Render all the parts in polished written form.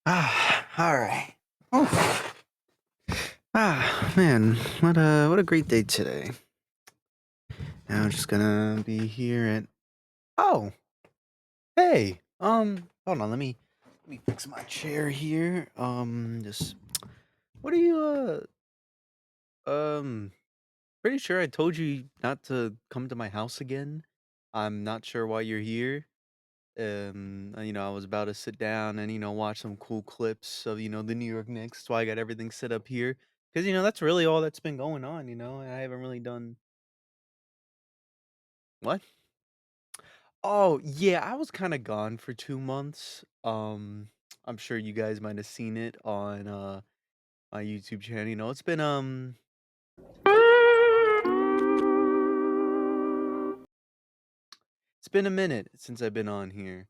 All right. Man, what a great day today. Now I'm just gonna be here at. Oh, hey. Hold on. Let me fix my chair here. Just what are you? Pretty sure I told you not to come to my house again. I'm not sure why you're here. I was about to sit down and watch some cool clips of the New York Knicks. That's why I got everything set up here because that's really all that's been going on. And I haven't really done what. Oh yeah, I was kind of gone for 2 months. I'm sure you guys might have seen it on my YouTube channel. It's been it's been a minute since I've been on here.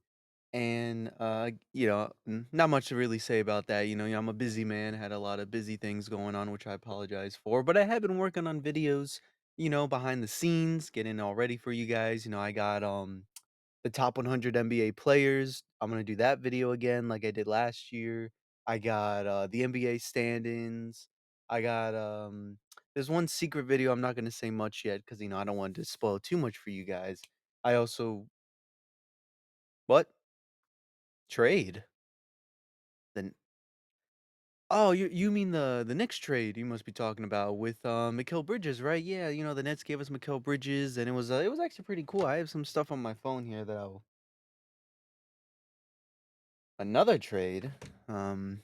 And not much to really say about that. I'm a busy man, had a lot of busy things going on, which I apologize for. But I have been working on videos, behind the scenes, getting all ready for you guys. I got the top 100 NBA players. I'm gonna do that video again, like I did last year. I got the NBA standings. I got there's one secret video I'm not gonna say much yet because I don't want to spoil too much for you guys. I also what trade? The Oh, you mean the Knicks trade you must be talking about with, Mikal Bridges, right? Yeah, the Nets gave us Mikal Bridges, and it was actually pretty cool. I have some stuff on my phone here that I'll another trade? Um,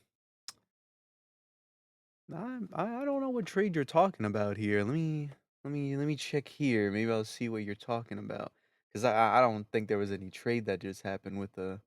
I don't know what trade you're talking about here. Let me check here. Maybe I'll see what you're talking about. 'Cause I don't think there was any trade that just happened with the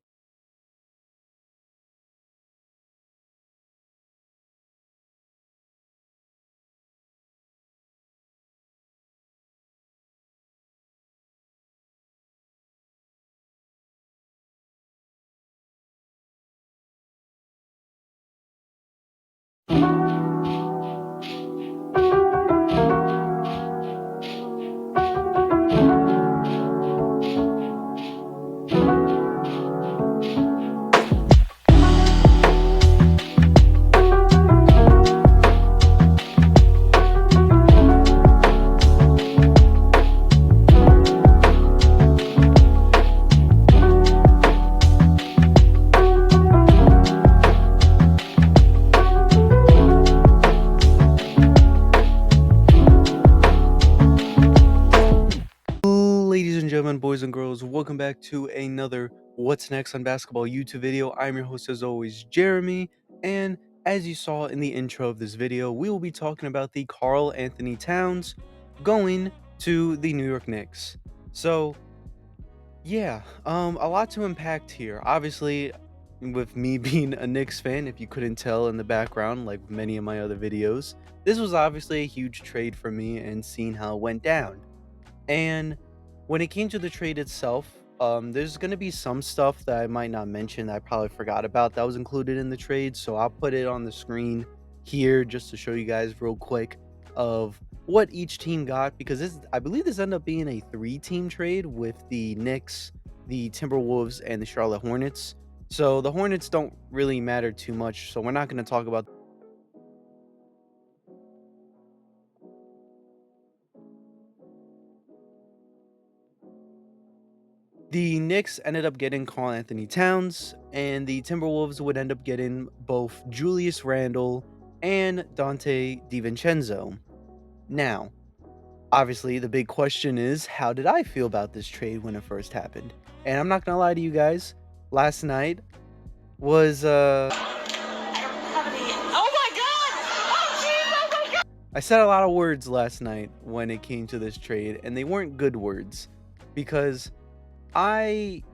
Ladies and gentlemen, boys and girls, welcome back to another What's Next on Basketball YouTube video. I'm your host, as always, Jeremy, and as you saw in the intro of this video, we will be talking about the Karl-Anthony Towns going to the New York Knicks. So, yeah, a lot to impact here. Obviously, with me being a Knicks fan, if you couldn't tell in the background, like many of my other videos, this was obviously a huge trade for me and seeing how it went down. And when it came to the trade itself, there's going to be some stuff that I might not mention that I probably forgot about that was included in the trade. So I'll put it on the screen here just to show you guys real quick of what each team got because I believe this ended up being a 3-team trade with the Knicks, the Timberwolves, and the Charlotte Hornets. So the Hornets don't really matter too much. So we're not going to talk about the Knicks ended up getting Karl-Anthony Towns, and the Timberwolves would end up getting both Julius Randle and Dante DiVincenzo. Now, obviously, the big question is, how did I feel about this trade when it first happened? And I'm not gonna lie to you guys, last night was Oh my god! Oh jeez! Oh my god! I said a lot of words last night when it came to this trade, and they weren't good words because I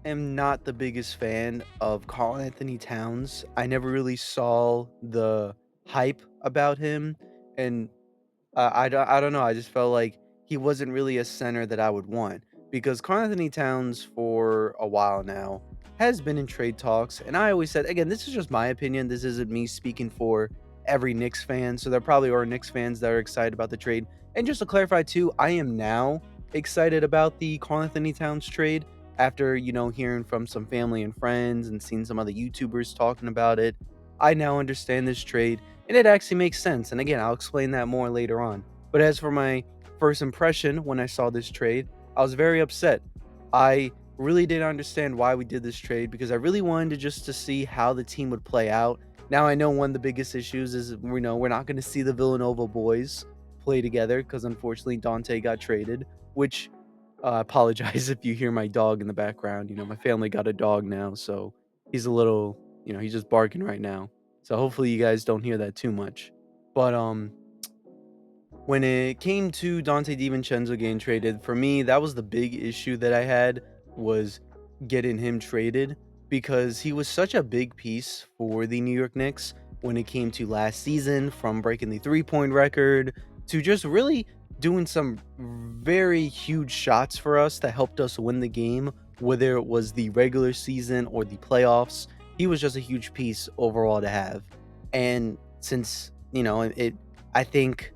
am not the biggest fan of Karl-Anthony Towns. I never really saw the hype about him, and I don't know. I just felt like he wasn't really a center that I would want because Karl-Anthony Towns for a while now has been in trade talks, and I always said again, this is just my opinion. This isn't me speaking for every Knicks fan, so there probably are Knicks fans that are excited about the trade. And just to clarify too, I am now excited about the Karl-Anthony Towns trade after, hearing from some family and friends and seeing some other YouTubers talking about it, I now understand this trade and it actually makes sense. And again, I'll explain that more later on. But as for my first impression when I saw this trade, I was very upset. I really didn't understand why we did this trade because I really wanted to see how the team would play out. Now I know one of the biggest issues is we're not going to see the Villanova boys play together because unfortunately Dante got traded, which I apologize if you hear my dog in the background. My family got a dog now, so he's a little, he's just barking right now. So hopefully you guys don't hear that too much. But when it came to Dante DiVincenzo getting traded, for me, that was the big issue that I had was getting him traded because he was such a big piece for the New York Knicks when it came to last season, from breaking the three-point record to just really doing some very huge shots for us that helped us win the game, whether it was the regular season or the playoffs. He was just a huge piece overall to have. And since, I think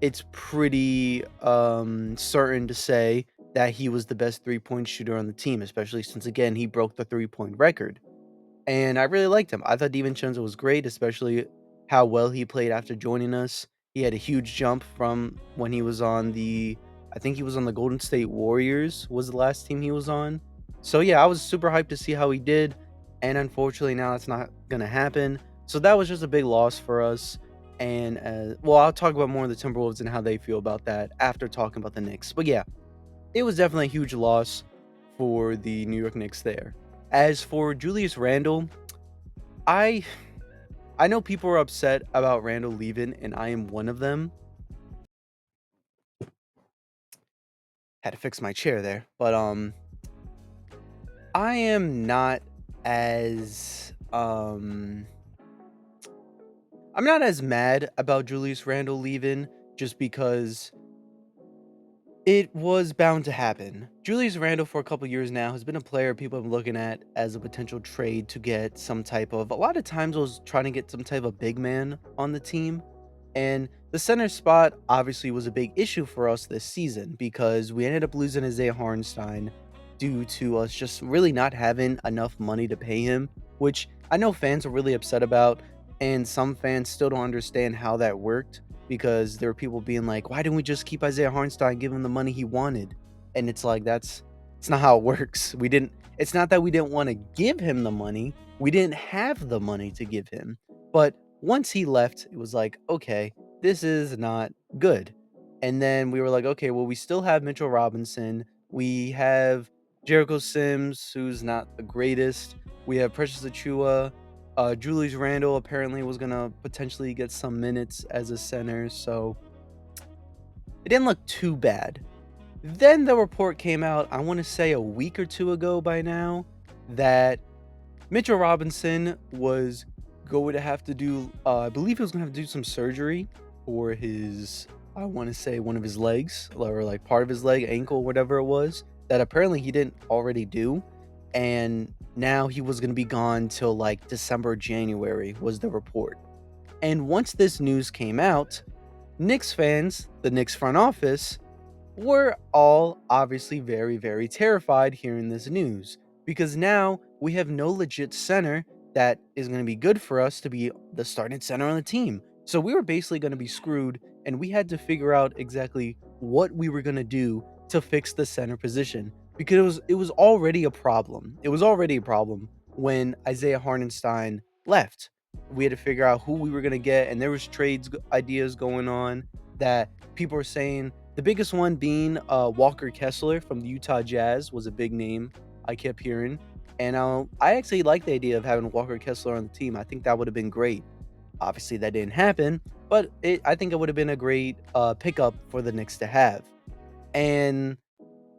it's pretty certain to say that he was the best three-point shooter on the team, especially since again he broke the three-point record. And I really liked him. I thought DiVincenzo was great, especially how well he played after joining us. He had a huge jump from when he was on I think he was on the Golden State Warriors was the last team he was on. So yeah, I was super hyped to see how he did, and unfortunately now that's not gonna happen. So that was just a big loss for us. And well, I'll talk about more of the Timberwolves and how they feel about that after talking about the Knicks. But yeah, it was definitely a huge loss for the New York Knicks there. As for Julius Randle, I I know people are upset about Randle leaving, and I am one of them. Had to fix my chair there, but I am not as I'm not as mad about Julius Randle leaving just because it was bound to happen. Julius Randle, for a couple years now, has been a player people have been looking at as a potential trade to get some type of. A lot of times, was trying to get some type of big man on the team, and the center spot obviously was a big issue for us this season because we ended up losing Isaiah Hartenstein due to us just really not having enough money to pay him, which I know fans are really upset about, and some fans still don't understand how that worked because there were people being like, "Why didn't we just keep Isaiah Hartenstein, give him the money he wanted?" And it's like it's not how it works. We didn't. It's not that we didn't want to give him the money. We didn't have the money to give him. But once he left, it was like, okay, this is not good. And then we were like, okay, well, we still have Mitchell Robinson. We have Jericho Sims, who's not the greatest. We have Precious Achua. Julius Randle apparently was gonna potentially get some minutes as a center, so it didn't look too bad. Then the report came out, I want to say a week or two ago by now, that Mitchell Robinson was going to have to do, I believe he was going to have to do some surgery for his, I want to say one of his legs, or like part of his leg, ankle, whatever it was, that apparently he didn't already do. And now he was going to be gone till like December, January, was the report. And once this news came out, Knicks fans, the Knicks front office, we're all obviously very, very terrified hearing this news because now we have no legit center that is going to be good for us to be the starting center on the team. So we were basically going to be screwed, and we had to figure out exactly what we were going to do to fix the center position because it was already a problem. It was already a problem when Isaiah Hartenstein left. We had to figure out who we were going to get, and there was ideas going on that people were saying, the biggest one being Walker Kessler from the Utah Jazz was a big name I kept hearing. And I actually like the idea of having Walker Kessler on the team. I think that would have been great. Obviously, that didn't happen, but I think it would have been a great pickup for the Knicks to have. And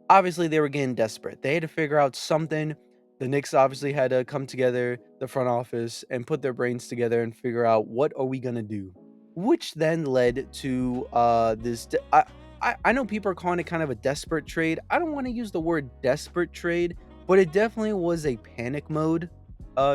obviously they were getting desperate. They had to figure out something. The Knicks obviously had to come together, the front office, and put their brains together and figure out what are we gonna do, which then led to this. I know people are calling it kind of a desperate trade. I don't want to use the word desperate trade, but it definitely was a panic mode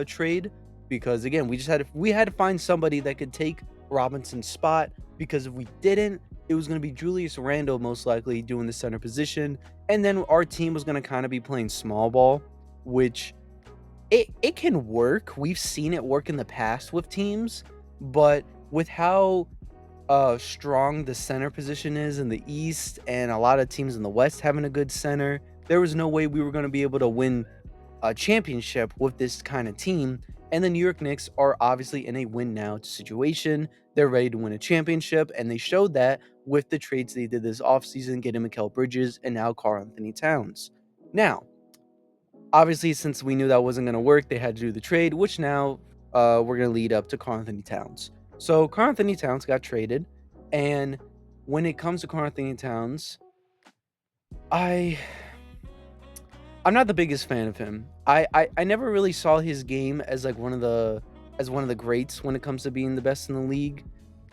trade because again we had to find somebody that could take Robinson's spot because if we didn't, it was going to be Julius Randle most likely doing the center position, and then our team was going to kind of be playing small ball, which it can work. We've seen it work in the past with teams, but with how strong the center position is in the East and a lot of teams in the West having a good center, there was no way we were going to be able to win a championship with this kind of team. And the New York Knicks are obviously in a win now situation. They're ready to win a championship, and they showed that with the trades they did this offseason, getting Mikal Bridges and now Karl-Anthony Towns. Now, obviously, since we knew that wasn't going to work, they had to do the trade, which now we're going to lead up to Karl-Anthony Towns. So Karl-Anthony Towns got traded, and when it comes to Karl-Anthony Towns, I I'm not the biggest fan of him. I never really saw his game as like one of the greats when it comes to being the best in the league.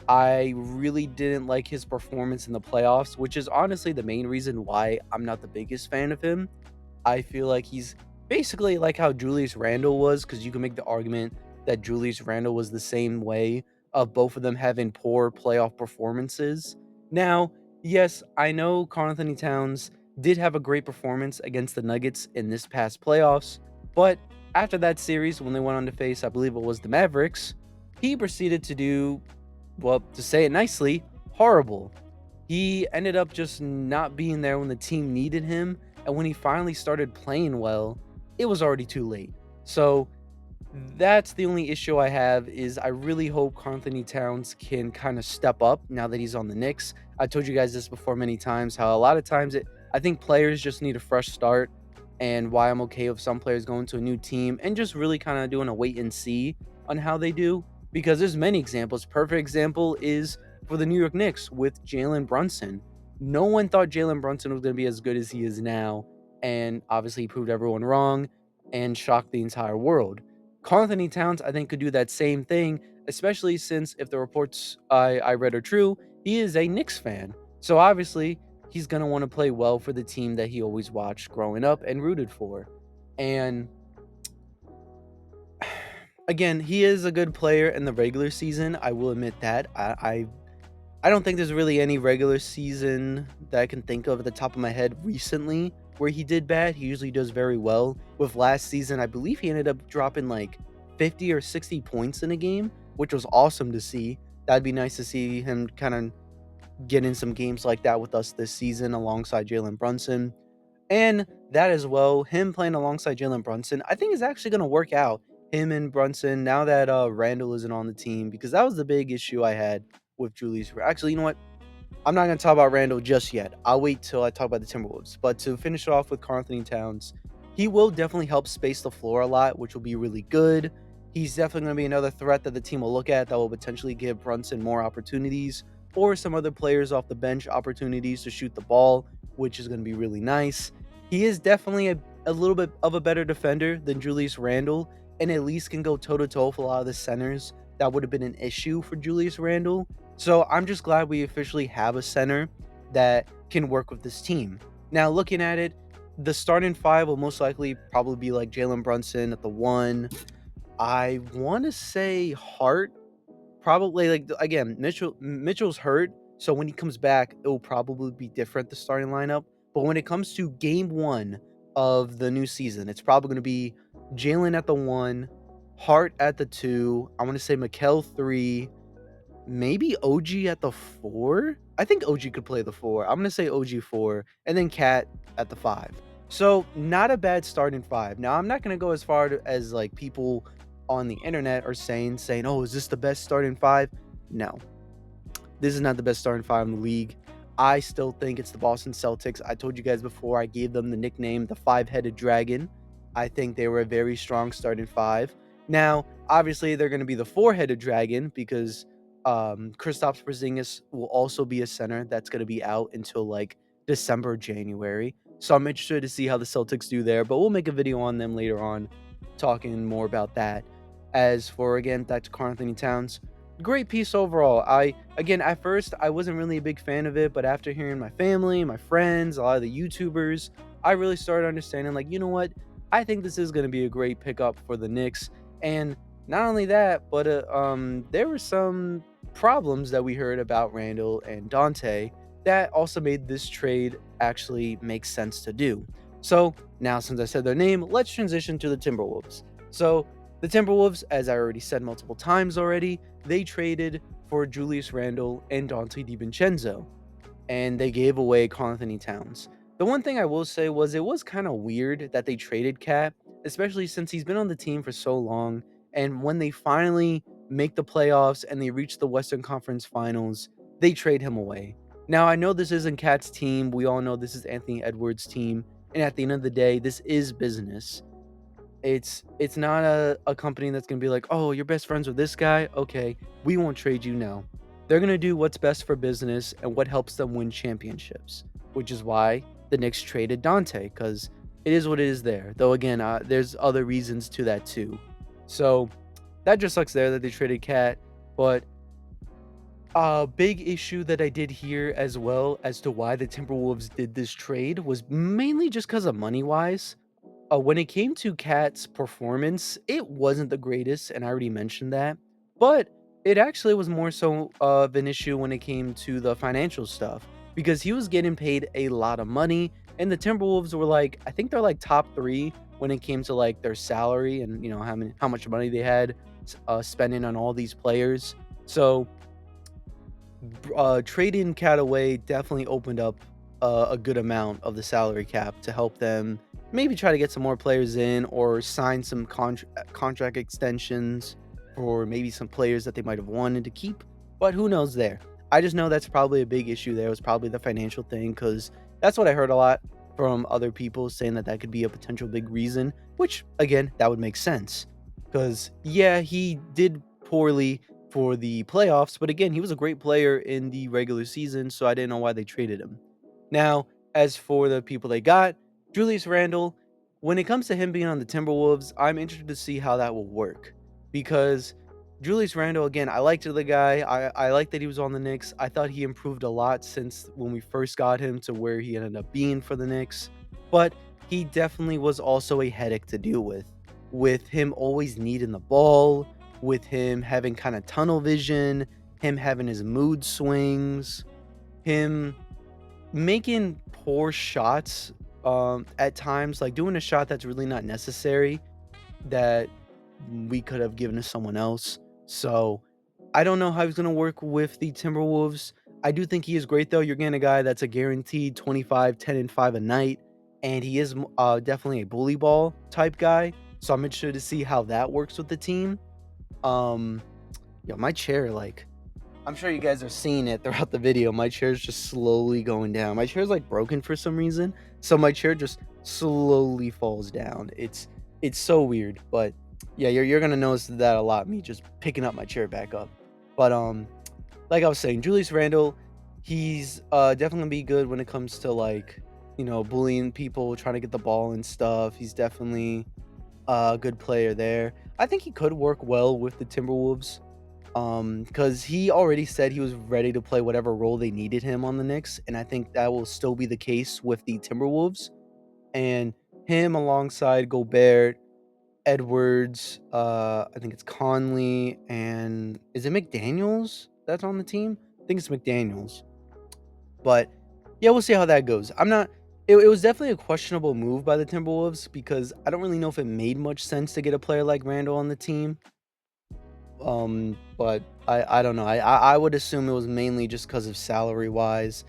I really didn't like his performance in the playoffs, which is honestly the main reason why I'm not the biggest fan of him. I feel like he's basically like how Julius Randle was, because you can make the argument that Julius Randle was the same way of both of them having poor playoff performances. Now, yes, I know Karl Anthony Towns did have a great performance against the Nuggets in this past playoffs, but after that series, when they went on to face, I believe it was the Mavericks, he proceeded to do, well, to say it nicely, horrible. He ended up just not being there when the team needed him, and when he finally started playing well, it was already too late. So that's the only issue I have is I really hope Karl-Anthony Towns can kind of step up now that he's on the Knicks. I told you guys this before many times, how a lot of times I think players just need a fresh start, and why I'm okay with some players going to a new team and just really kind of doing a wait and see on how they do, because there's many examples. Perfect example is for the New York Knicks with Jalen Brunson. No one thought Jalen Brunson was going to be as good as he is now, and obviously he proved everyone wrong and shocked the entire world. Karl-Anthony Towns, I think, could do that same thing, especially since if the reports I read are true, he is a Knicks fan. So obviously, he's going to want to play well for the team that he always watched growing up and rooted for. And again, he is a good player in the regular season. I will admit that. I don't think there's really any regular season that I can think of at the top of my head recently where he did bad. He usually does very well. With last season, I believe he ended up dropping like 50 or 60 points in a game, which was awesome to see. That'd be nice to see him kind of get in some games like that with us this season alongside Jalen Brunson. And that as well, him playing alongside Jalen Brunson, I think is actually going to work out. Him and Brunson, now that Randall isn't on the team, because that was the big issue I had with Julius. Actually, you know what? I'm not going to talk about Randall just yet. I'll wait till I talk about the Timberwolves. But to finish off with Karl-Anthony Towns, he will definitely help space the floor a lot, which will be really good. He's definitely going to be another threat that the team will look at that will potentially give Brunson more opportunities, or some other players off the bench opportunities to shoot the ball, which is going to be really nice. He is definitely a little bit of a better defender than Julius Randle, and at least can go toe to toe with a lot of the centers that would have been an issue for Julius Randle. So I'm just glad we officially have a center that can work with this team. Now, looking at it, the starting five will most likely probably be like Jalen Brunson at the one. I want to say Hart, probably like again, Mitchell's hurt, so when he comes back, it will probably be different, the starting lineup. But when it comes to game one of the new season, it's probably going to be Jalen at the one, Hart at the two. I want to say Mikal three, maybe OG at the 4? I think OG could play the 4. I'm gonna say OG 4, and then Cat at the 5. So, not a bad starting 5. Now, I'm not gonna go as far as, like, people on the internet are saying, "Oh, is this the best starting 5?" No. This is not the best starting 5 in the league. I still think it's the Boston Celtics. I told you guys before, I gave them the nickname the five-headed dragon. I think they were a very strong starting 5. Now, obviously, they're gonna be the four-headed dragon because Kristaps Porzingis will also be a center that's going to be out until like December, January. So I'm interested to see how the Celtics do there, but we'll make a video on them later on, talking more about that. As for again, back to Karl-Anthony Towns, great piece overall. Again, at first I wasn't really a big fan of it, but after hearing my family, my friends, a lot of the YouTubers, I really started understanding, like, you know what? I think this is going to be a great pickup for the Knicks. And not only that, but there were some problems that we heard about Randall and Dante that also made this trade actually make sense to do. So now, since I said their name, let's transition to the Timberwolves. So the Timberwolves, as I already said multiple times already, they traded for Julius Randle and Dante DiVincenzo, and they gave away Karl-Anthony Towns. The one thing I will say was it was kind of weird that they traded Cat, especially since he's been on the team for so long. And when they finally make the playoffs and they reach the Western Conference Finals, they trade him away. Now, I know this isn't Cat's team. We all know this is Anthony Edwards' team. And at the end of the day, this is business. It's not a company that's gonna be like, "Oh, you're best friends with this guy? Okay, we won't trade you now." They're gonna do what's best for business and what helps them win championships, which is why the Knicks traded Dante, because it is what it is there. Though again, there's other reasons to that too. So that just sucks there that they traded Cat. But a big issue that I did hear as well as to why the Timberwolves did this trade was mainly just because of money wise. When it came to Cat's performance, it wasn't the greatest, and I already mentioned that. But it actually was more so of an issue when it came to the financial stuff because he was getting paid a lot of money, and the Timberwolves were like, I think they're like top three when it came to like their salary and how much money they had spending on all these players. So trading Cat away definitely opened up a good amount of the salary cap to help them maybe try to get some more players in or sign some contract extensions for maybe some players that they might have wanted to keep. But who knows there? I just know that's probably a big issue there was probably the financial thing because that's what I heard a lot from other people saying that that could be a potential big reason, which again, that would make sense. Because, yeah, he did poorly for the playoffs, but again, he was a great player in the regular season, so I didn't know why they traded him. Now, as for the people they got, Julius Randle, when it comes to him being on the Timberwolves, I'm interested to see how that will work because Julius Randle, again, I liked the guy. I like that he was on the Knicks. I thought he improved a lot since when we first got him to where he ended up being for the Knicks, but he definitely was also a headache to deal with him always needing the ball, with him having kind of tunnel vision, him having his mood swings, him making poor shots at times, like doing a shot that's really not necessary that we could have given to someone else. So I don't know how he's going to work with the Timberwolves. I do think he is great though. You're getting a guy that's a guaranteed 25, 10, and 5 a night, and he is definitely a bully ball type guy. So I'm interested to see how that works with the team. Um, my chair, like, I'm sure you guys are seeing it throughout the video. My chair's just slowly going down. My chair's like broken for some reason, so my chair just slowly falls down. It's so weird, but yeah, you're gonna notice that a lot. Me just picking up my chair back up, but like I was saying, Julius Randle, he's definitely gonna be good when it comes to like bullying people, trying to get the ball and stuff. He's definitely a good player there. I think he could work well with the Timberwolves. Because he already said he was ready to play whatever role they needed him on the Knicks, and I think that will still be the case with the Timberwolves. And him alongside Gobert, Edwards, I think it's Conley, and is it McDaniels that's on the team? I think it's McDaniels. But yeah, we'll see how that goes. I'm not. It was definitely a questionable move by the Timberwolves because I don't really know if it made much sense to get a player like Randall on the team. But I don't know. I would assume it was mainly just because of salary wise.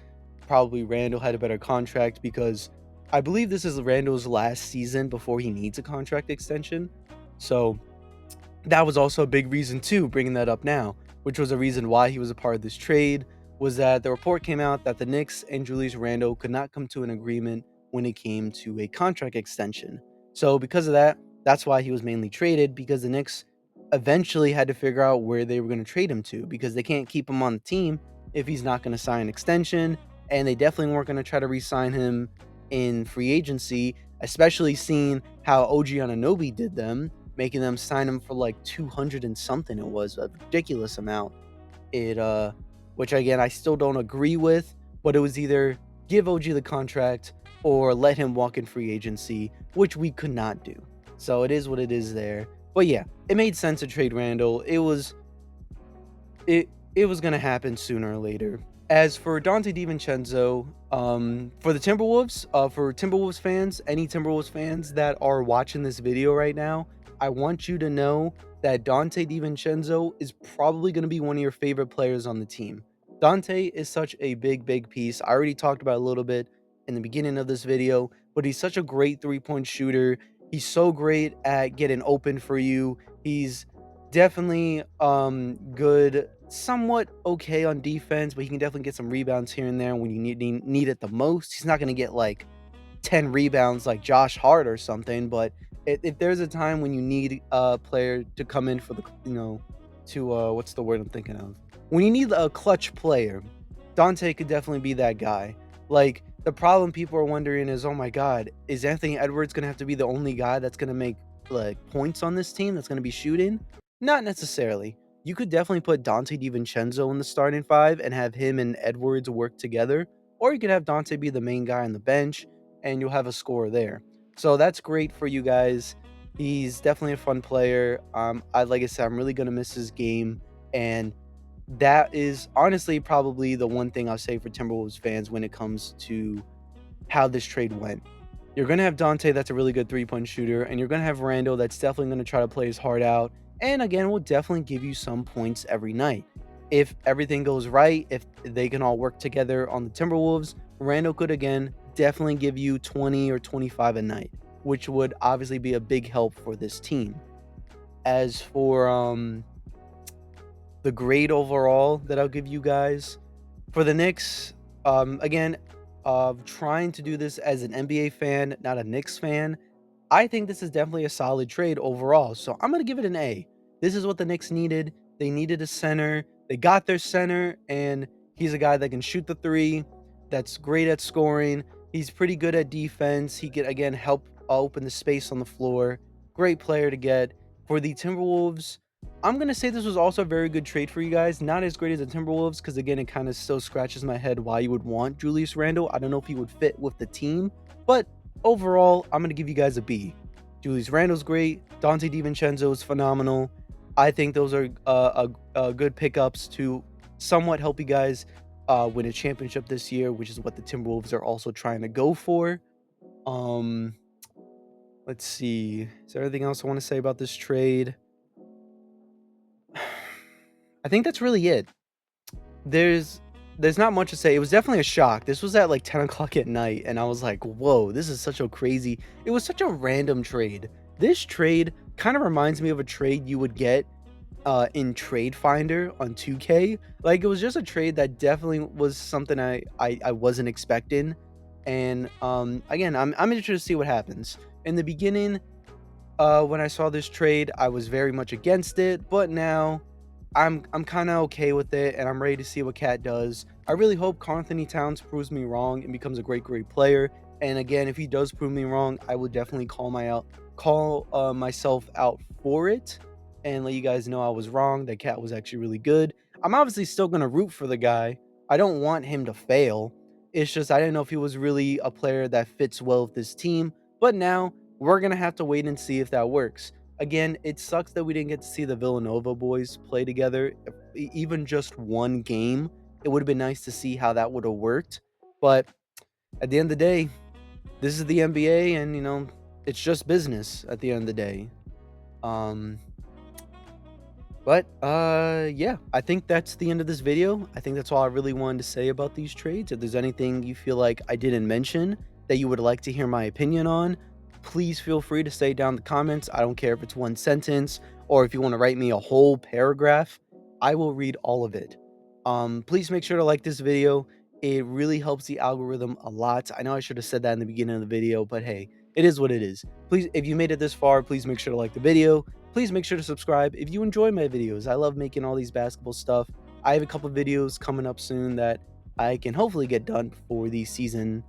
Probably Randall had a better contract because I believe this is Randall's last season before he needs a contract extension. So that was also a big reason too, bringing that up now, which was a reason why he was a part of this trade, was that the report came out that the Knicks and Julius Randle could not come to an agreement when it came to a contract extension. So because of that, that's why he was mainly traded, because the Knicks eventually had to figure out where they were going to trade him to, because they can't keep him on the team if he's not going to sign an extension, and they definitely weren't going to try to re-sign him in free agency, especially seeing how OG Anunoby did them, making them sign him for like 200 and something. It was a ridiculous amount. It which again I still don't agree with, but it was either give OG the contract or let him walk in free agency, which we could not do. So it is what it is there. But yeah, it made sense to trade Randall. It it was gonna happen sooner or later. As for Dante DiVincenzo, for the Timberwolves, for Timberwolves fans, any Timberwolves fans that are watching this video right now, I want you to know that Dante DiVincenzo is probably gonna be one of your favorite players on the team. Dante is such a big piece. I already talked about it a little bit in the beginning of this video, but he's such a great three-point shooter. He's so great at getting open for you. He's definitely good, somewhat okay on defense, but he can definitely get some rebounds here and there when you need it the most. He's not going to get like 10 rebounds like Josh Hart or something, but if there's a time when you need a player to come in for the, to what's the word I'm thinking of? When you need a clutch player, Dante could definitely be that guy. Like the problem people are wondering is, oh my god, is Anthony Edwards going to have to be the only guy that's going to make like points on this team that's going to be shooting? Not necessarily. You could definitely put Dante DiVincenzo in the starting five and have him and Edwards work together, or you could have Dante be the main guy on the bench and you'll have a scorer there. So that's great for you guys. He's definitely a fun player. Like I said, I'm really gonna miss his game, and that is honestly probably the one thing I'll say for Timberwolves fans when it comes to how this trade went. You're going to have Dante, that's a really good three-point shooter, and you're going to have Randall, that's definitely going to try to play his heart out, and again, will definitely give you some points every night. If everything goes right, if they can all work together on the Timberwolves, Randall could again definitely give you 20 or 25 a night, which would obviously be a big help for this team. As for the grade overall that I'll give you guys for the Knicks, again, trying to do this as an NBA fan, not a Knicks fan, I think this is definitely a solid trade overall. So I'm going to give it an A. This is what the Knicks needed. They needed a center. They got their center, and he's a guy that can shoot the three, that's great at scoring. He's pretty good at defense. He could, again, help open the space on the floor. Great player to get. For the Timberwolves, I'm going to say this was also a very good trade for you guys. Not as great as the Timberwolves because, again, it kind of still scratches my head why you would want Julius Randle. I don't know if he would fit with the team, but overall, I'm going to give you guys a B. Julius Randle's great. Dante DiVincenzo is phenomenal. I think those are good pickups to somewhat help you guys win a championship this year, which is what the Timberwolves are also trying to go for. Um, let's see. Is there anything else I want to say about this trade? I think that's really it. There's there's not much to say. It was definitely a shock. This was at like 10 o'clock at night, and I was like, whoa, this is such a crazy. It was such a random trade. This trade kind of reminds me of a trade you would get in Trade Finder on 2K. Like it was just a trade that definitely was something I wasn't expecting. And again, I'm interested to see what happens. In the beginning, when I saw this trade, I was very much against it, but now I'm kind of okay with it, and I'm ready to see what Cat does. I really hope Karl-Anthony Towns proves me wrong and becomes a great player. And again, if he does prove me wrong, I will definitely call myself out for it and let you guys know I was wrong. That Cat was actually really good. I'm obviously still gonna root for the guy. I don't want him to fail. It's just I didn't know if he was really a player that fits well with this team. But now we're gonna have to wait and see if that works. Again, it sucks that we didn't get to see the Villanova boys play together, even just one game. It would have been nice to see how that would have worked. But at the end of the day, this is the NBA, and it's just business at the end of the day. Um, yeah, I think that's the end of this video. I think that's all I really wanted to say about these trades. If there's anything you feel like I didn't mention that you would like to hear my opinion on, please feel free to say down in the comments. I don't care if it's one sentence or if you want to write me a whole paragraph. I will read all of it. Please make sure to like this video. It really helps the algorithm a lot. I know I should have said that in the beginning of the video, but hey, it is what it is. Please, if you made it this far, please make sure to like the video. Please make sure to subscribe if you enjoy my videos. I love making all these basketball stuff. I have a couple videos coming up soon that I can hopefully get done before the season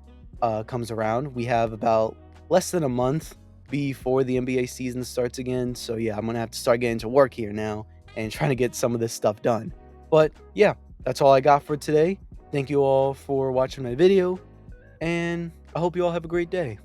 comes around. We have about less than a month before the NBA season starts again. So yeah, I'm gonna have to start getting to work here now and trying to get some of this stuff done. But yeah, that's all I got for today. Thank you all for watching my video, and I hope you all have a great day.